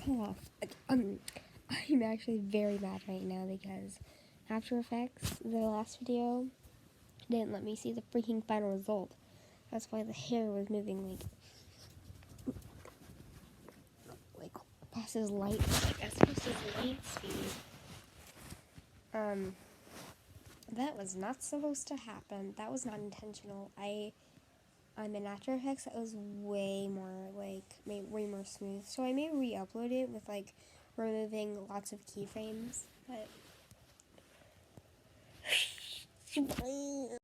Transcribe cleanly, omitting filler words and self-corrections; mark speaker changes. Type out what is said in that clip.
Speaker 1: cough. I'm actually very mad right now because After Effects, the last video, didn't let me see the freaking final result. That's why the hair was moving like past his light, like as opposed to his light speed. That was not supposed to happen. That was not intentional. I'm in After Effects, that was way more way more smooth. So I may re-upload it with like removing lots of keyframes, but